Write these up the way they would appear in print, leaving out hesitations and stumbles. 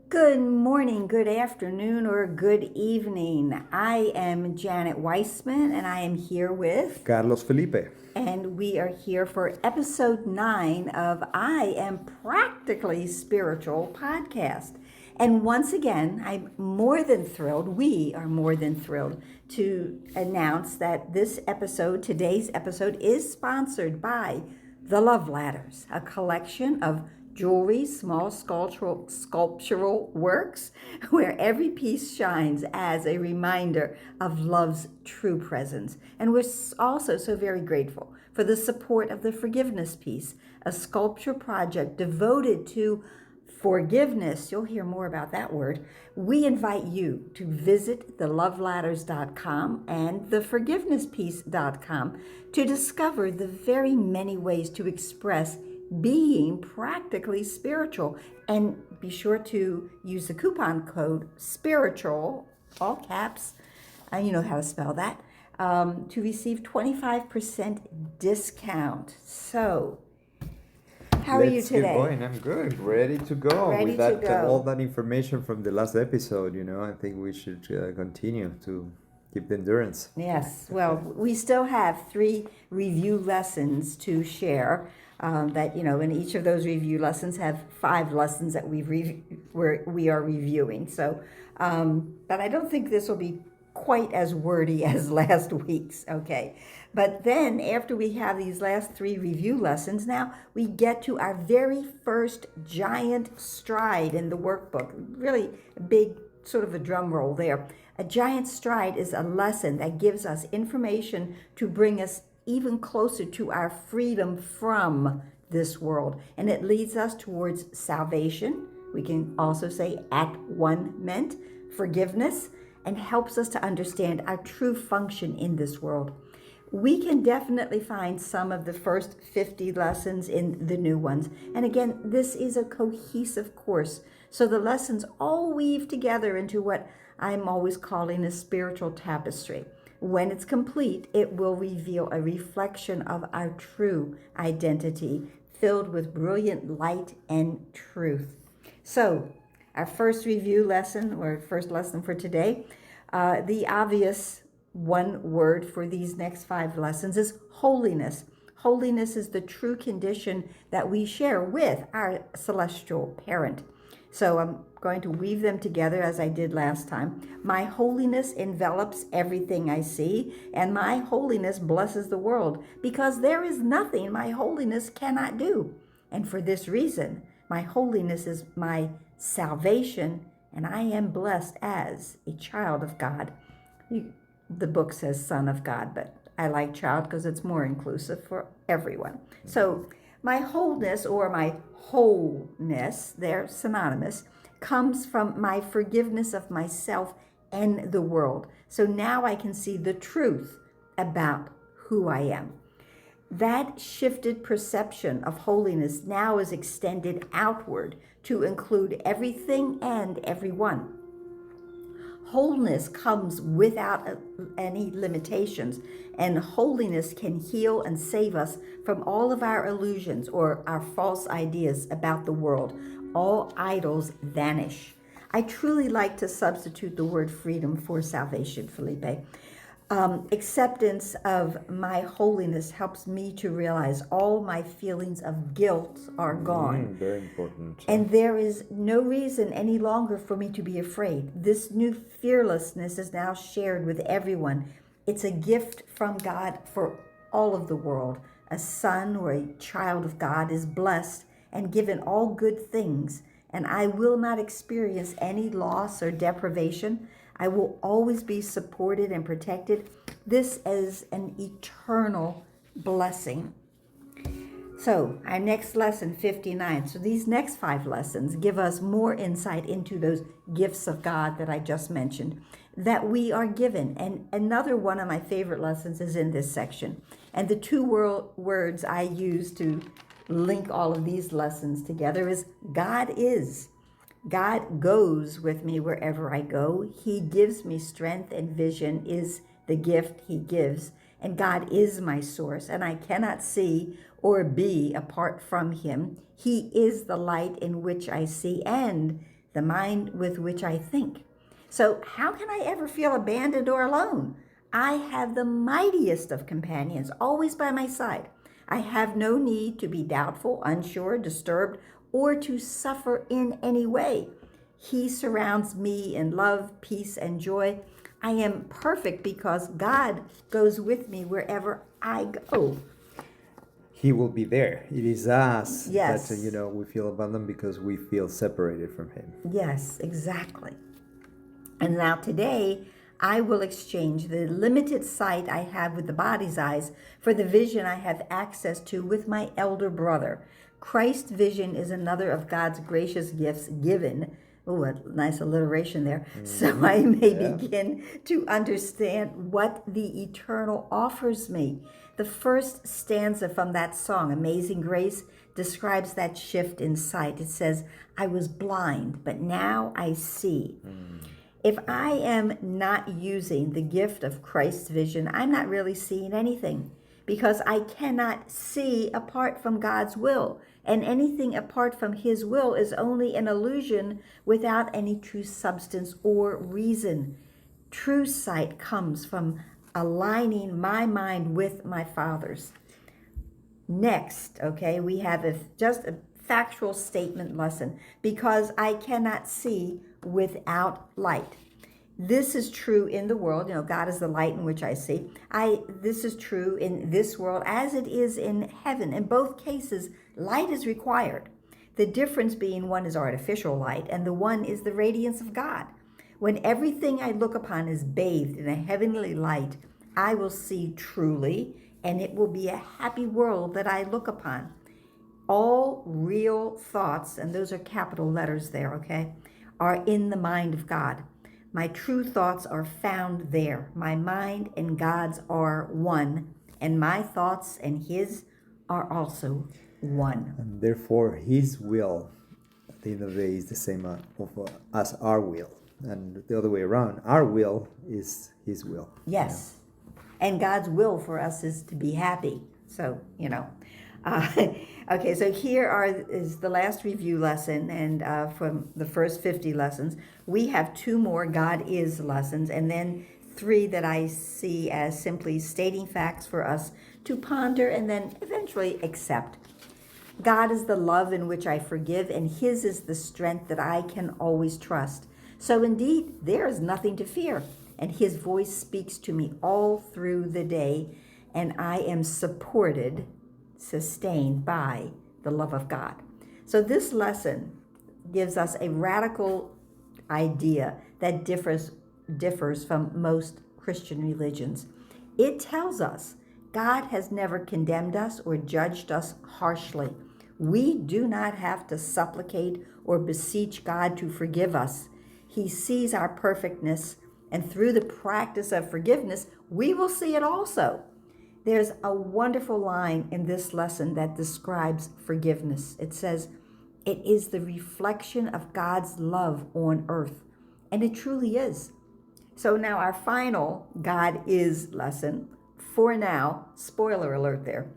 Good morning, good afternoon, or good evening. I am Janet Weissman, and I am here with, Carlos Felipe. and we are here for episode 9 of I Am Practically Spiritual podcast. And once again, I'm more than thrilled, we are more than thrilled to announce that today's episode, is sponsored by The Love Ladders, a collection of jewelry, small sculptural works, where every piece shines as a reminder of love's true presence. And we're also so very grateful for the support of the Forgiveness Piece, a sculpture project devoted to forgiveness. You'll hear more about that word. We invite you to visit theloveladders.com and theforgivenesspiece.com to discover the very many ways to express being practically spiritual. And be sure to use the coupon code SPIRITUAL, all caps, you know how to spell that, to receive 25% discount. So, how are you today? Let's get going. I'm good. Ready to go. Ready With that, to go. all that information from the last episode, I think we should continue to keep the endurance. Yes, well, we still have 3 review lessons to share. In each of those review lessons have 5 lessons that we are reviewing. So, but I don't think this will be quite as wordy as last week's. Okay, but then after we have these last 3 review lessons, now we get to our very first giant stride in the workbook. Really big, sort of a drum roll there. A giant stride is a lesson that gives us information to bring us even closer to our freedom from this world. And it leads us towards salvation. We can also say at-one-ment, forgiveness, and helps us to understand our true function in this world. We can definitely find some of the first 50 lessons in the new ones. And again, this is a cohesive course. So the lessons all weave together into what I'm always calling a spiritual tapestry. When it's complete, it will reveal a reflection of our true identity, filled with brilliant light and truth. So, our first review lesson, or first lesson for today, the obvious one word for these next 5 lessons is holiness. Holiness is the true condition that we share with our celestial parent. So I'm going to weave them together as I did last time. My holiness envelops everything I see, and my holiness blesses the world, because there is nothing my holiness cannot do. And for this reason, my holiness is my salvation, and I am blessed as a child of God. The book says son of God, but I like child because it's more inclusive for everyone. So my wholeness, or my wholeness, they're synonymous, comes from my forgiveness of myself and the world. So now I can see the truth about who I am. That shifted perception of holiness now is extended outward to include everything and everyone. Wholeness comes without any limitations, and holiness can heal and save us from all of our illusions or our false ideas about the world. All idols vanish. I truly like to substitute the word freedom for salvation, Felipe. Acceptance of my holiness helps me to realize all my feelings of guilt are gone. Very important. And there is no reason any longer for me to be afraid. This new fearlessness is now shared with everyone. It's a gift from God for all of the world. A son or a child of God is blessed and given all good things, and I will not experience any loss or deprivation. I will always be supported and protected. This is an eternal blessing. So, our next lesson, 59. So these next 5 lessons give us more insight into those gifts of God that I just mentioned that we are given. And another one of my favorite lessons is in this section. And the 2 words I use to link all of these lessons together is God is. God goes with me wherever I go. He gives me strength, and vision is the gift he gives. And God is my source, and I cannot see or be apart from him. He is the light in which I see, and the mind with which I think. So how can I ever feel abandoned or alone? I have the mightiest of companions always by my side. I have no need to be doubtful, unsure, disturbed, or to suffer in any way. He surrounds me in love, peace, and joy. I am perfect because God goes with me wherever I go. He will be there. It is us Yes. that, we feel abandoned because we feel separated from him. Yes, exactly. And now today, I will exchange the limited sight I have with the body's eyes for the vision I have access to with my elder brother. Christ's vision is another of God's gracious gifts given. Oh, a nice alliteration there. So I may begin to understand what the eternal offers me. The first stanza from that song, Amazing Grace, describes that shift in sight. It says, I was blind, but now I see. If I am not using the gift of Christ's vision, I'm not really seeing anything because I cannot see apart from God's will. And anything apart from his will is only an illusion without any true substance or reason. True sight comes from aligning my mind with my Father's. Next, okay, we have just a factual statement lesson. Because I cannot see without light. This is true in the world. God is the light in which I see. This is true in this world as it is in heaven. In both cases, light is required. The difference being one is artificial light and the one is the radiance of God. When everything I look upon is bathed in a heavenly light, I will see truly, and it will be a happy world that I look upon. All real thoughts, and those are capital letters there, okay, are in the mind of God. My true thoughts are found there. My mind and God's are one, and my thoughts and his are also one. And therefore, his will, at the end of the day, is the same as our will. And the other way around, our will is his will. Yes. And God's will for us is to be happy. So, okay, so here is the last review lesson, and from the first 50 lessons. We have 2 more God is lessons, and then 3 that I see as simply stating facts for us to ponder and then eventually accept. God is the love in which I forgive, and his is the strength that I can always trust. So indeed, there is nothing to fear, and his voice speaks to me all through the day, and I am supported, sustained by the love of God. So this lesson gives us a radical idea that differs from most Christian religions. It tells us God has never condemned us or judged us harshly. We do not have to supplicate or beseech God to forgive us. He sees our perfectness, and through the practice of forgiveness, we will see it also. There's a wonderful line in this lesson that describes forgiveness. It says, it is the reflection of God's love on earth. And it truly is. So now our final God is lesson, for now, spoiler alert there,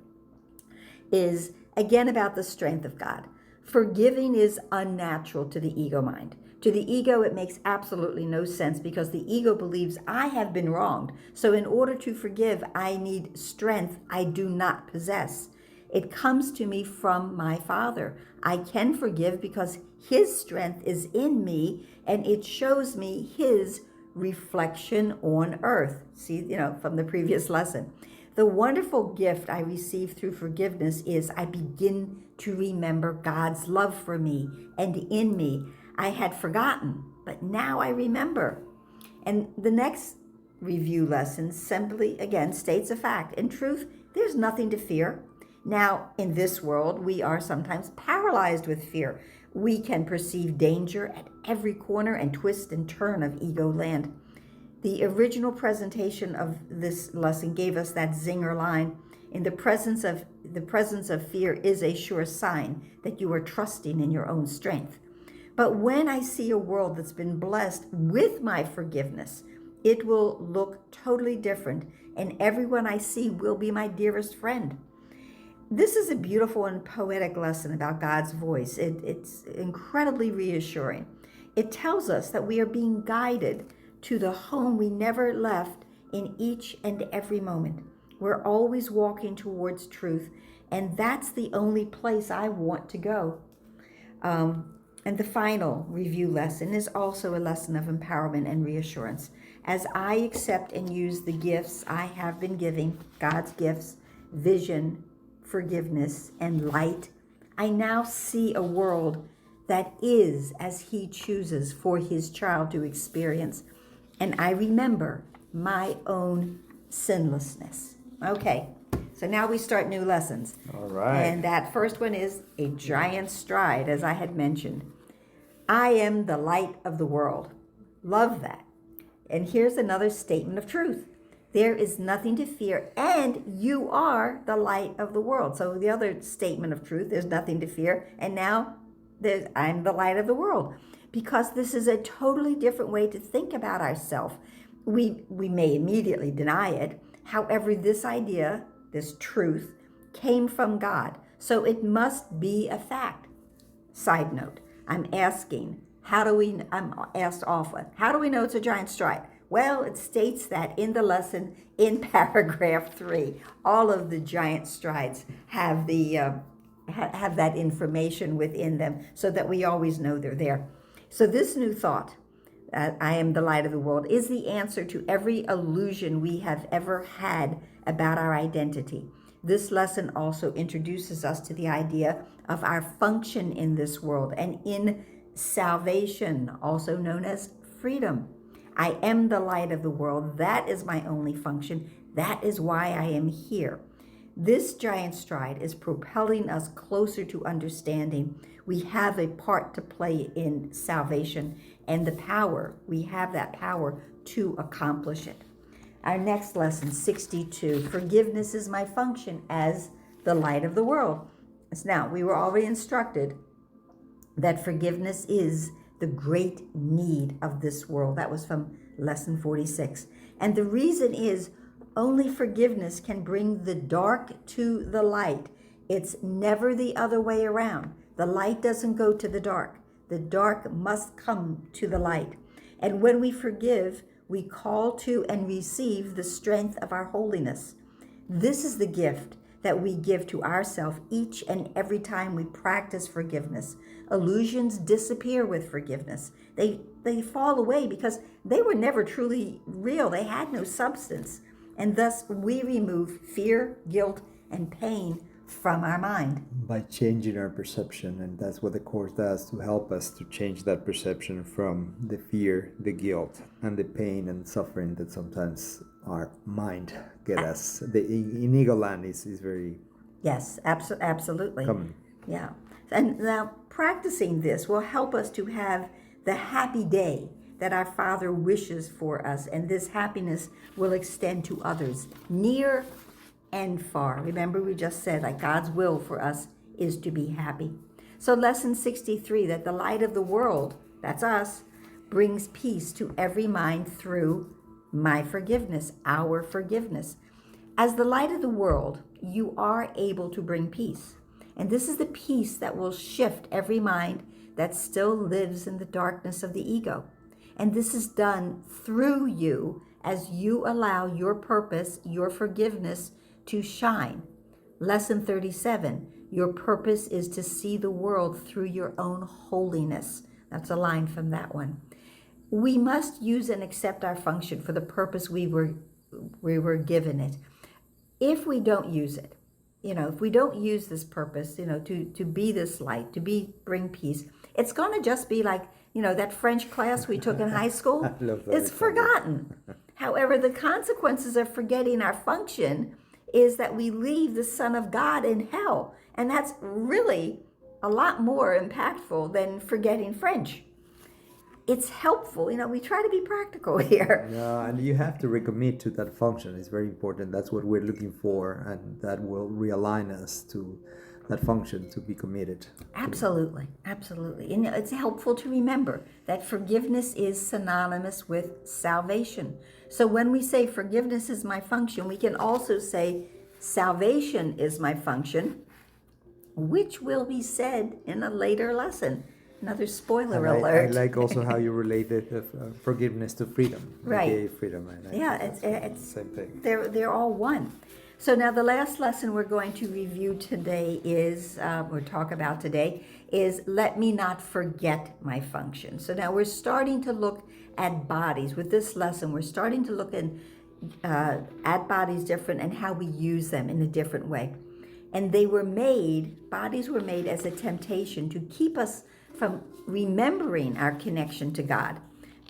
is again about the strength of God. Forgiving is unnatural to the ego mind. To the ego, it makes absolutely no sense because the ego believes I have been wronged. So in order to forgive, I need strength I do not possess. It comes to me from my Father. I can forgive because his strength is in me and it shows me his reflection on earth. See, from the previous lesson. The wonderful gift I receive through forgiveness is I begin to remember God's love for me and in me. I had forgotten, but now I remember. And the next review lesson simply, again, states a fact. In truth, there's nothing to fear. Now, in this world, we are sometimes paralyzed with fear. We can perceive danger at every corner and twist and turn of ego land. The original presentation of this lesson gave us that zinger line. In the presence of fear is a sure sign that you are trusting in your own strength. But when I see a world that's been blessed with my forgiveness, it will look totally different, and everyone I see will be my dearest friend. This is a beautiful and poetic lesson about God's voice. It's incredibly reassuring. It tells us that we are being guided to the home we never left in each and every moment. We're always walking towards truth, and that's the only place I want to go. And the final review lesson is also a lesson of empowerment and reassurance. As I accept and use the gifts I have been giving, God's gifts, vision, forgiveness, and light, I now see a world that is as He chooses for His child to experience. And I remember my own sinlessness. Okay, so now we start new lessons. All right. And that first one is a giant stride, as I had mentioned. I am the light of the world. Love that. And here's another statement of truth. There is nothing to fear, and you are the light of the world. So the other statement of truth, there's nothing to fear, and now I'm the light of the world. Because this is a totally different way to think about ourselves. We may immediately deny it. However, this idea, this truth, came from God. So it must be a fact. Side note, I'm asked often, how do we know it's a giant stride? Well, it states that in the lesson in paragraph 3. All of the giant strides have have that information within them so that we always know they're there. So this new thought, I am the light of the world, is the answer to every illusion we have ever had about our identity. This lesson also introduces us to the idea of our function in this world and in salvation, also known as freedom. I am the light of the world. That is my only function. That is why I am here. This giant stride is propelling us closer to understanding we have a part to play in salvation and we have that power to accomplish it. Our next lesson, 62, forgiveness is my function as the light of the world. Now, we were already instructed that forgiveness is the great need of this world. That was from lesson 46. And the reason is only forgiveness can bring the dark to the light. It's never the other way around. The light doesn't go to the dark. The dark must come to the light. And when we forgive, we call to and receive the strength of our holiness. This is the gift that we give to ourselves each and every time we practice forgiveness. Illusions disappear with forgiveness. They fall away because they were never truly real. They had no substance. And thus we remove fear, guilt, and pain from our mind. By changing our perception, and that's what the Course does to help us to change that perception from the fear, the guilt, and the pain and suffering that sometimes our mind get us. In Ego Land is very Yes, absolutely. common. Yeah. And now practicing this will help us to have the happy day that our Father wishes for us, and this happiness will extend to others, near and far. Remember, we just said like God's will for us is to be happy. So lesson 63, that the light of the world, that's us, brings peace to every mind through my forgiveness, our forgiveness. As the light of the world, you are able to bring peace. And this is the peace that will shift every mind that still lives in the darkness of the ego. And this is done through you as you allow your purpose, your forgiveness to shine. Lesson 37, your purpose is to see the world through your own holiness. That's a line from that one. We must use and accept our function for the purpose we were given it. If we don't use it, if we don't use this purpose, to be this light, bring peace, it's going to just be like, that French class we took in high school. I love that. It's forgotten. However, the consequences of forgetting our function is that we leave the Son of God in hell. And that's really a lot more impactful than forgetting French. It's helpful. We try to be practical here. Yeah, and you have to recommit to that function. It's very important. That's what we're looking for, and that will realign us to that function, to be committed. Absolutely. And it's helpful to remember that forgiveness is synonymous with salvation. So when we say forgiveness is my function, we can also say salvation is my function, which will be said in a later lesson. Another spoiler And alert. I like also how you related forgiveness to freedom. Right. Okay, freedom. And Yeah, think that's it's the same thing. they're all one. So now the last lesson we're going to review today is, or talk about today, is let me not forget my function. So now we're starting to look at bodies. With this lesson, we're starting to look at bodies different and how we use them in a different way. And bodies were made as a temptation to keep us from remembering our connection to God.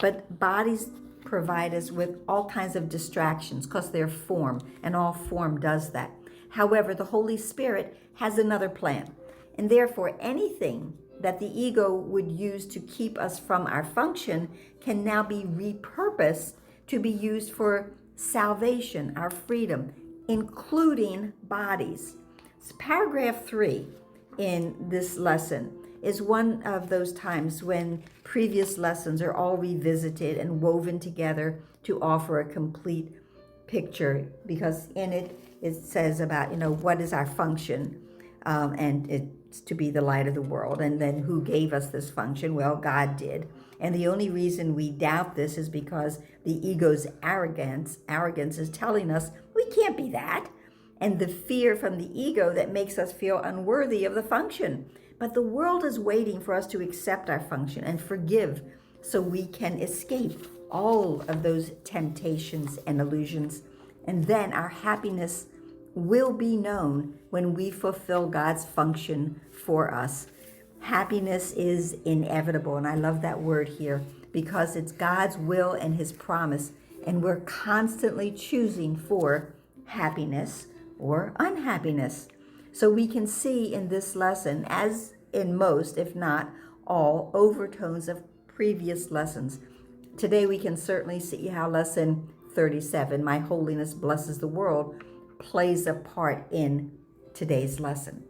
But bodies provide us with all kinds of distractions because they're form, and all form does that. However, the Holy Spirit has another plan, and therefore anything that the ego would use to keep us from our function can now be repurposed to be used for salvation, our freedom, including bodies. So paragraph 3 in this lesson is one of those times when previous lessons are all revisited and woven together to offer a complete picture, because in it says about, what is our function, and it's to be the light of the world. And then who gave us this function? Well, God did. And the only reason we doubt this is because the ego's arrogance is telling us we can't be that, and the fear from the ego that makes us feel unworthy of the function. But the world is waiting for us to accept our function and forgive so we can escape all of those temptations and illusions. And then our happiness will be known when we fulfill God's function for us. Happiness is inevitable, and I love that word here because it's God's will and His promise, and we're constantly choosing for happiness or unhappiness. So we can see in this lesson, as in most, if not all, overtones of previous lessons. Today we can certainly see how lesson 37, My Holiness Blesses the World, plays a part in today's lesson.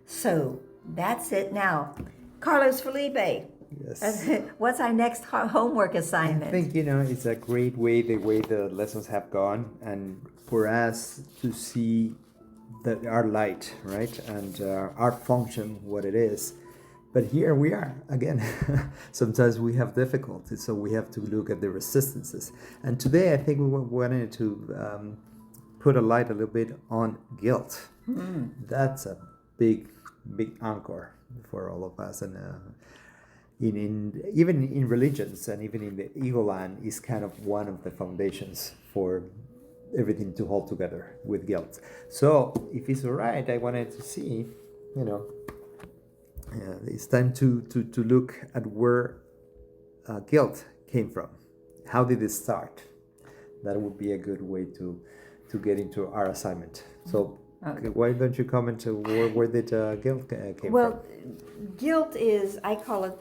So that's it. Now, Carlos Felipe, Yes. what's our next homework assignment? I think, it's a great way, the way the lessons have gone, and for us to see that our light, right, and our function, what it is. But here we are again. Sometimes we have difficulties, so we have to look at the resistances. And today I think we wanted to put a light a little bit on guilt. That's a big anchor for all of us, and even in religions and even in the ego land is kind of one of the foundations for everything to hold together with guilt. So if it's all right, I wanted to see, it's time to look at where guilt came from. How did it start? That would be a good way to get into our assignment. So why don't you comment to where did guilt came from? Well, guilt is, I call it,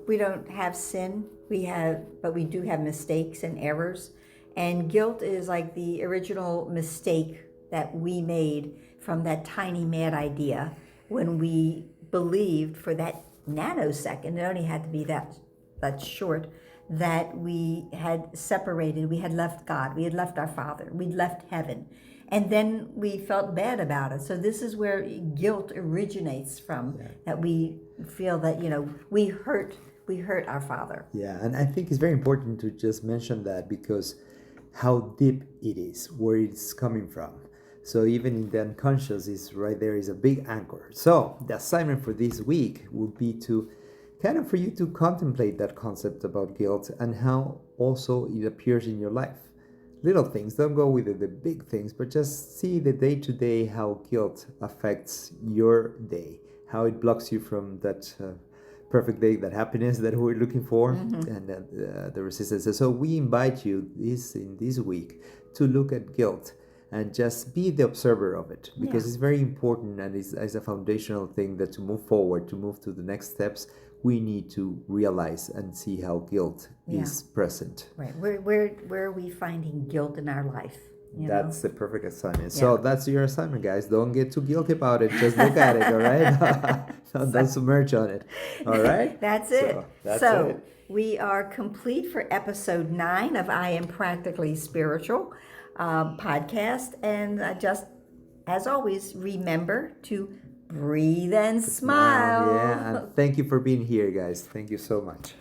we don't have sin, but we do have mistakes and errors. And guilt is like the original mistake that we made from that tiny mad idea when we believed for that nanosecond, it only had to be that short, that we had separated, we had left God, we had left our Father, we'd left heaven. And then we felt bad about it. So this is where guilt originates from, that we feel that, we hurt our Father. Yeah, and I think it's very important to just mention that because how deep it is, where it's coming from. So even in the unconscious is right there is a big anchor. So the assignment for this week would be to for you to contemplate that concept about guilt and how also it appears in your life. Little things, don't go with the big things, but just see the day-to-day how guilt affects your day, how it blocks you from that perfect day, that happiness that we're looking for, and the resistance. So we invite you in this week to look at guilt and just be the observer of it, because it's very important, and it's a foundational thing that to move forward, to move to the next steps, we need to realize and see how guilt is present. Right. Where are we finding guilt in our life? That's the perfect assignment. So that's your assignment, guys. Don't get too guilty about it. Just look at it, all right? Don't submerge on it, all right? That's it. So it. We are complete for episode 9 of I Am Practically Spiritual podcast. And just, as always, remember to breathe and smile. Yeah, and thank you for being here, guys. Thank you so much.